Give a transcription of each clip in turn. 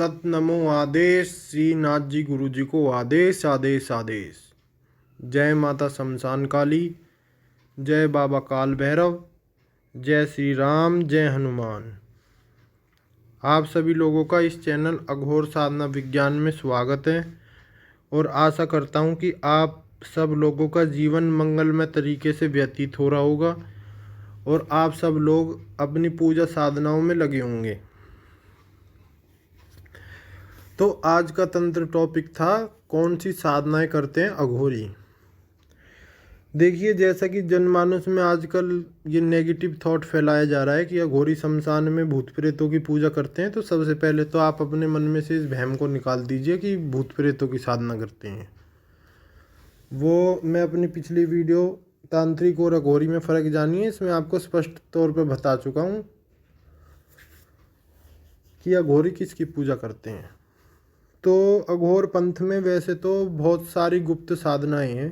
तत् नमो आदेश श्री नाथ जी गुरु जी को आदेश आदेश आदेश। जय माता शमशान काली, जय बाबा काल भैरव, जय श्री राम, जय हनुमान। आप सभी लोगों का इस चैनल अघोर साधना विज्ञान में स्वागत है और आशा करता हूँ कि आप सब लोगों का जीवन मंगलमय तरीके से व्यतीत हो रहा होगा और आप सब लोग अपनी पूजा साधनाओं में लगे होंगे। तो आज का तंत्र टॉपिक था कौन सी साधनाएं करते हैं अघोरी। देखिए, जैसा कि जनमानस में आजकल ये नेगेटिव थॉट फैलाया जा रहा है कि अघोरी शमशान में भूत प्रेतों की पूजा करते हैं, तो सबसे पहले तो आप अपने मन में से इस भ्रम को निकाल दीजिए कि भूत प्रेतों की साधना करते हैं। वो मैं अपनी पिछली वीडियो तांत्रिक और अघोरी में फ़र्क जानिए इसमें आपको स्पष्ट तौर पर बता चुका हूँ कि अघोरी किसकी पूजा करते हैं। तो अघोर पंथ में वैसे तो बहुत सारी गुप्त साधनाएं हैं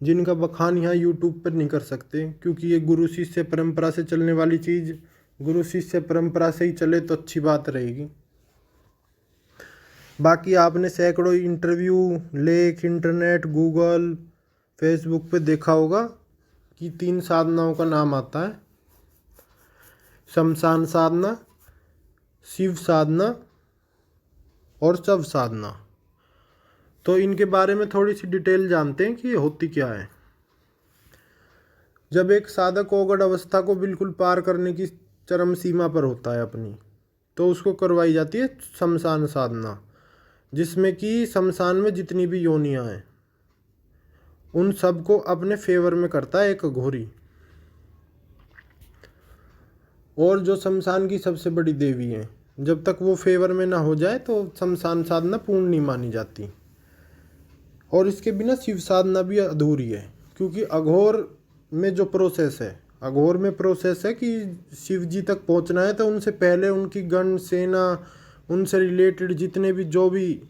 जिनका बखान यहाँ यूट्यूब पर नहीं कर सकते, क्योंकि ये गुरु शिष्य परंपरा से चलने वाली चीज़ गुरु शिष्य परंपरा से ही चले तो अच्छी बात रहेगी। बाकी आपने सैकड़ों इंटरव्यू, लेख, इंटरनेट, गूगल, फेसबुक पे देखा होगा कि 3 साधनाओं का नाम आता है: शमशान साधना, शिव साधना और शव साधना। तो इनके बारे में थोड़ी सी डिटेल जानते हैं कि ये होती क्या है। जब एक साधक ओगढ़ अवस्था को बिल्कुल पार करने की चरम सीमा पर होता है अपनी, तो उसको करवाई जाती है शमशान साधना, जिसमें कि शमशान में जितनी भी योनियां हैं उन सब को अपने फेवर में करता है एक अघोरी। और जो शमशान की सबसे बड़ी देवी है, जब तक वो फेवर में ना हो जाए तो शमशान साधना पूर्ण नहीं मानी जाती। और इसके बिना शिव साधना भी अधूरी है, क्योंकि अघोर में जो प्रोसेस है, अघोर में प्रोसेस है कि शिव जी तक पहुंचना है तो उनसे पहले उनकी गण सेना, उनसे रिलेटेड जितने भी जो भी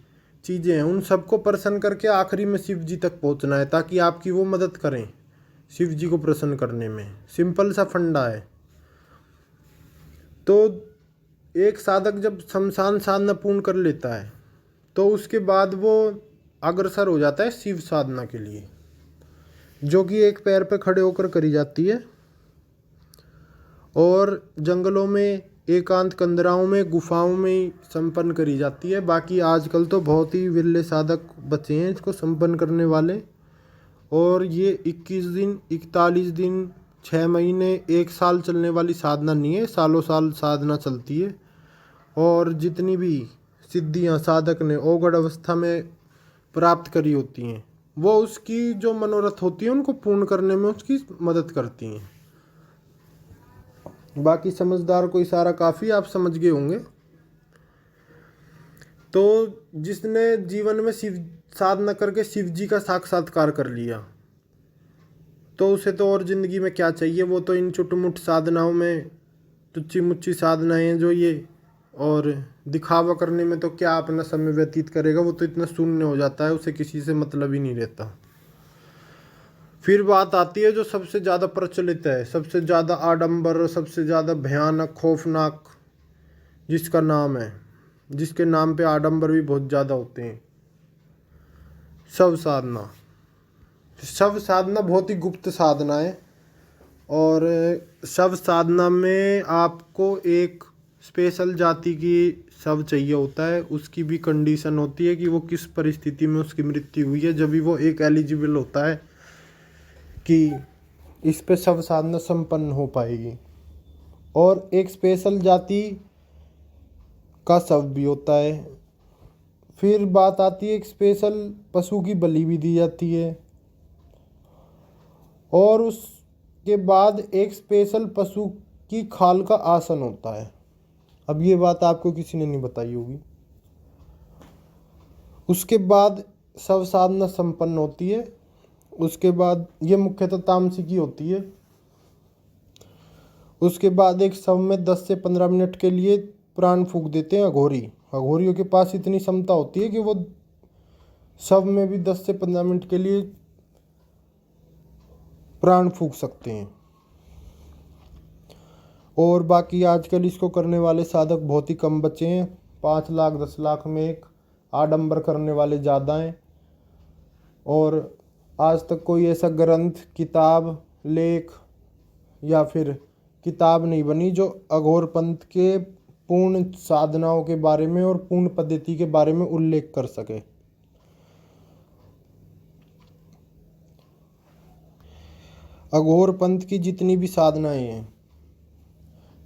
चीज़ें हैं उन सबको प्रसन्न करके आखिरी में शिव जी तक पहुंचना है, ताकि आपकी वो मदद करें शिव जी को प्रसन्न करने में। सिंपल सा फंडा है। तो एक साधक जब शमशान साधना पूर्ण कर लेता है तो उसके बाद वो अग्रसर हो जाता है शिव साधना के लिए, जो कि एक पैर पर खड़े होकर करी जाती है और जंगलों में, एकांत कंदराओं में, गुफाओं में संपन्न करी जाती है। बाकी आजकल तो बहुत ही विरले साधक बचे हैं इसको संपन्न करने वाले। और ये 21 दिन, 41 दिन, 6 महीने, 1 साल चलने वाली साधना नहीं है, सालों साल साधना चलती है। और जितनी भी सिद्धियां साधक ने ओगढ़ अवस्था में प्राप्त करी होती हैं, वो उसकी जो मनोरथ होती है उनको पूर्ण करने में उसकी मदद करती हैं। बाकी समझदार को इशारा काफ़ी आप समझ गए होंगे। तो जिसने जीवन में शिव साधना करके शिव जी का साक्षात्कार कर लिया, तो उसे तो और ज़िंदगी में क्या चाहिए। वो तो इन छुटमुट साधनाओं में, टुच्ची मुच्ची साधनाएं हैं जो ये, और दिखावा करने में तो क्या अपना समय व्यतीत करेगा। वो तो इतना शून्य हो जाता है, उसे किसी से मतलब ही नहीं रहता। फिर बात आती है जो सबसे ज़्यादा प्रचलित है, सबसे ज़्यादा आडंबर, सबसे ज़्यादा भयानक, खौफनाक, जिसका नाम है, जिसके नाम पे आडंबर भी बहुत ज़्यादा होते हैं, शव साधना। शव साधना बहुत ही गुप्त साधना है और शव साधना में आपको एक स्पेशल जाति की शव चाहिए होता है। उसकी भी कंडीशन होती है कि वो किस परिस्थिति में उसकी मृत्यु हुई है, जब भी वो एक एलिजिबल होता है कि इस पे शव साधना संपन्न हो पाएगी। और एक स्पेशल जाति का शव भी होता है। फिर बात आती है एक स्पेशल पशु की बलि भी दी जाती है। और उसके बाद एक स्पेशल पशु की खाल का आसन होता है। अब ये बात आपको किसी ने नहीं बताई होगी। उसके बाद शव साधना संपन्न होती है। उसके बाद ये मुख्यतः तामसिकी होती है। उसके बाद एक शव में 10 से 15 मिनट के लिए प्राण फूंक देते हैं अघोरी। अघोरियों के पास इतनी क्षमता होती है कि वो शव में भी 10 से 15 मिनट के लिए प्राण फूंक सकते हैं। और बाकी आजकल इसको करने वाले साधक बहुत ही कम बचे हैं। 5 लाख 10 लाख में एक आडंबर करने वाले ज़्यादा हैं। और आज तक कोई ऐसा ग्रंथ, किताब, लेख या फिर किताब नहीं बनी जो अघोर पंथ के पूर्ण साधनाओं के बारे में और पूर्ण पद्धति के बारे में उल्लेख कर सके। अघोर पंथ की जितनी भी साधनाएं हैं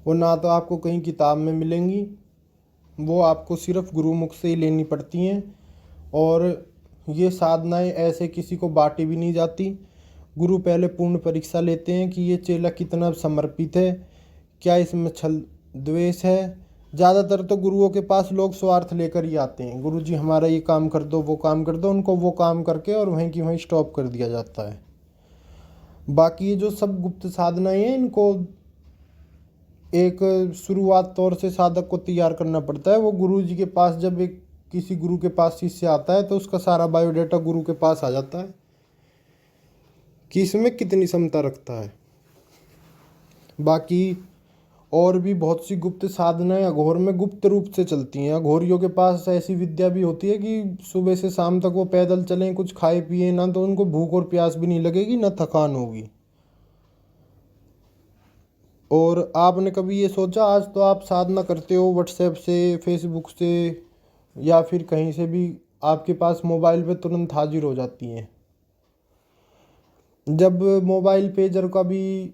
वो ना तो आपको कहीं किताब में मिलेंगी, वो आपको सिर्फ गुरुमुख से ही लेनी पड़ती हैं। और ये साधनाएं ऐसे किसी को बांटी भी नहीं जाती। गुरु पहले पूर्ण परीक्षा लेते हैं कि ये चेला कितना समर्पित है, क्या इसमें छल द्वेष है। ज़्यादातर तो गुरुओं के पास लोग स्वार्थ लेकर ही आते हैं, गुरु जी हमारा ये काम कर दो, वो काम कर दो, उनको वो काम करके और वहीं की वहीं स्टॉप कर दिया जाता है। बाकी ये जो सब गुप्त साधनाएं हैं, इनको एक शुरुआत तौर से साधक को तैयार करना पड़ता है। वो गुरु जी के पास जब एक किसी गुरु के पास शिष्य आता है तो उसका सारा बायोडाटा गुरु के पास आ जाता है कि इसमें कितनी क्षमता रखता है। बाकी और भी बहुत सी गुप्त साधनाएं अघोर में गुप्त रूप से चलती हैं। अघोरियों के पास ऐसी विद्या भी होती है कि सुबह से शाम तक वो पैदल चलें, कुछ खाए पिए ना, तो उनको भूख और प्यास भी नहीं लगेगी, ना थकान होगी। और आपने कभी ये सोचा, आज तो आप साधना करते हो व्हाट्सएप से, फेसबुक से या फिर कहीं से भी, आपके पास मोबाइल पे तुरंत हाजिर हो जाती हैं। जब मोबाइल पेजर का भी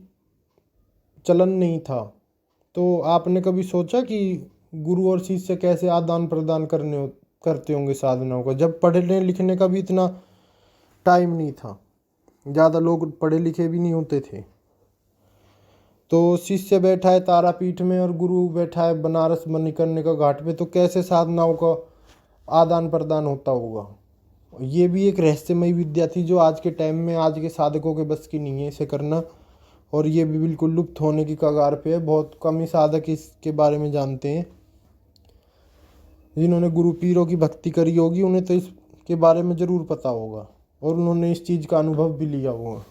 चलन नहीं था तो आपने कभी सोचा कि गुरु और शिष्य कैसे आदान प्रदान करते होंगे साधनाओं का? जब पढ़ने लिखने का भी इतना टाइम नहीं था, ज़्यादा लोग पढ़े लिखे भी नहीं होते थे, तो शिष्य बैठा है तारापीठ में और गुरु बैठा है बनारस मणिकर्णिका घाट पे, तो कैसे साधनाओं का आदान प्रदान होता होगा? ये भी एक रहस्यमयी विद्या थी जो आज के टाइम में आज के साधकों के बस की नहीं है इसे करना, और ये भी बिल्कुल लुप्त होने की कगार पे है। बहुत कम ही साधक इसके बारे में जानते हैं। जिन्होंने गुरु पीरों की भक्ति करी होगी उन्हें तो इसके बारे में ज़रूर पता होगा और उन्होंने इस चीज़ का अनुभव भी लिया होगा।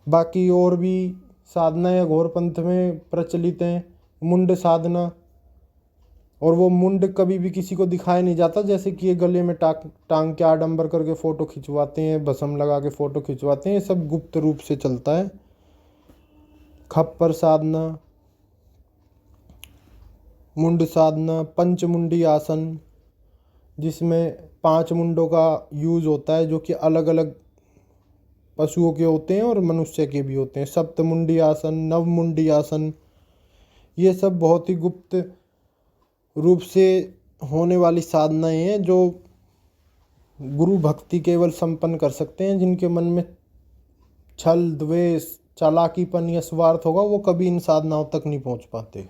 बाकी और भी साधनाएं अघोर पंथ में प्रचलित हैं। मुंड साधना, और वो मुंड कभी भी किसी को दिखाया नहीं जाता, जैसे कि ये गले में टांग के आडंबर करके फ़ोटो खिंचवाते हैं, भस्म लगा के फ़ोटो खिंचवाते हैं, ये सब गुप्त रूप से चलता है। खप्पर साधना, मुंड साधना, पंचमुंडी आसन, जिसमें 5 मुंडों का यूज होता है जो कि अलग अलग पशुओं के होते हैं और मनुष्य के भी होते हैं। सप्तमुंडी आसन, नवमुंडी आसन, ये सब बहुत ही गुप्त रूप से होने वाली साधनाएं हैं जो गुरु भक्ति केवल संपन्न कर सकते हैं। जिनके मन में छल, द्वेष, चालाकीपन या स्वार्थ होगा वो कभी इन साधनाओं तक नहीं पहुंच पाते।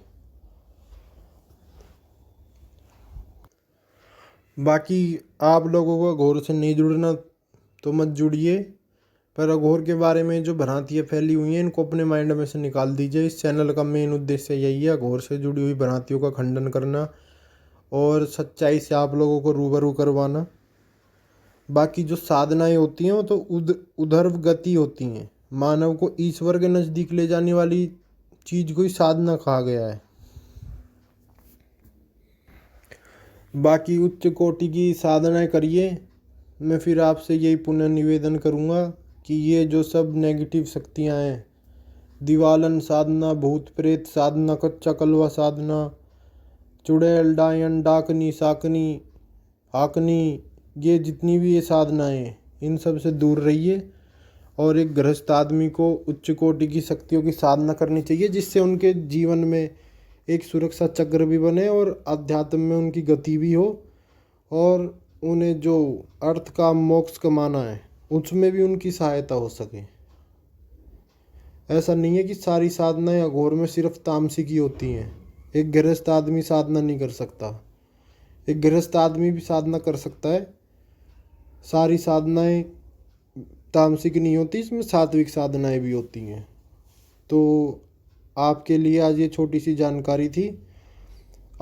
बाकी आप लोगों को अघोर से नहीं जुड़ना तो मत जुड़िए, पर अघोर के बारे में जो भ्रांतियाँ फैली हुई हैं इनको अपने माइंड में से निकाल दीजिए। इस चैनल का मेन उद्देश्य यही है, अघोर से जुड़ी हुई भ्रांतियों का खंडन करना और सच्चाई से आप लोगों को रूबरू करवाना। बाकी जो साधनाएं होती हैं वो तो उधर्व गति होती हैं। मानव को ईश्वर के नज़दीक ले जाने वाली चीज़ को ही साधना कहा गया है। बाकी उच्च कोटि की साधनाएं करिए। मैं फिर आपसे यही पुनः निवेदन करूँगा कि ये जो सब नेगेटिव शक्तियाँ हैं, दिवालन साधना, भूत प्रेत साधना, कच्चा कलवा साधना, चुड़ैल, डायन, डाकनी, साकनी, हाकनी, ये जितनी भी ये साधनाएं हैं इन सब से दूर रहिए। और एक गृहस्थ आदमी को उच्च कोटि की शक्तियों की साधना करनी चाहिए, जिससे उनके जीवन में एक सुरक्षा चक्र भी बने और अध्यात्म में उनकी गति भी हो, और उन्हें जो अर्थ का मोक्ष कमाना है उसमें भी उनकी सहायता हो सके। ऐसा नहीं है कि सारी साधनाएं अघोर में सिर्फ तामसिक ही होती हैं। एक गृहस्थ आदमी साधना नहीं कर सकता, एक गृहस्थ आदमी भी साधना कर सकता है। सारी साधनाएं तामसिक नहीं होती, इसमें सात्विक साधनाएं भी होती हैं। तो आपके लिए आज ये छोटी सी जानकारी थी।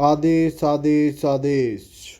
आदेश आदेश आदेश।